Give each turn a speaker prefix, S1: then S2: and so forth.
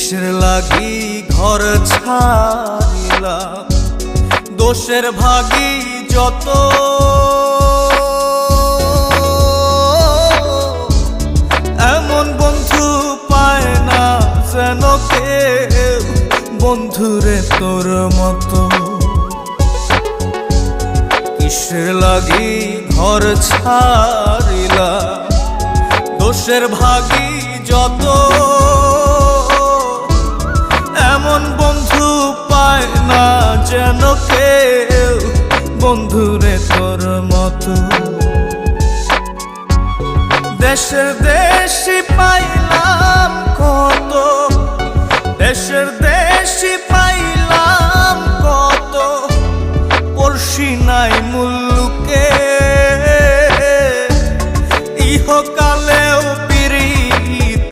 S1: কিসের লাগি ঘর ছাড়িলাম, দোষের ভাগী যত, এমন বন্ধু পায় না যেন কেউ, বন্ধুরে তোর মতো। কিসের লাগি ঘর ছাড়িলাম, দোষের ভাগী যত, এমন বন্ধু পায় না যেন কেউ, বন্ধুরে তোর মতো। দেশের দেশি পাইলাম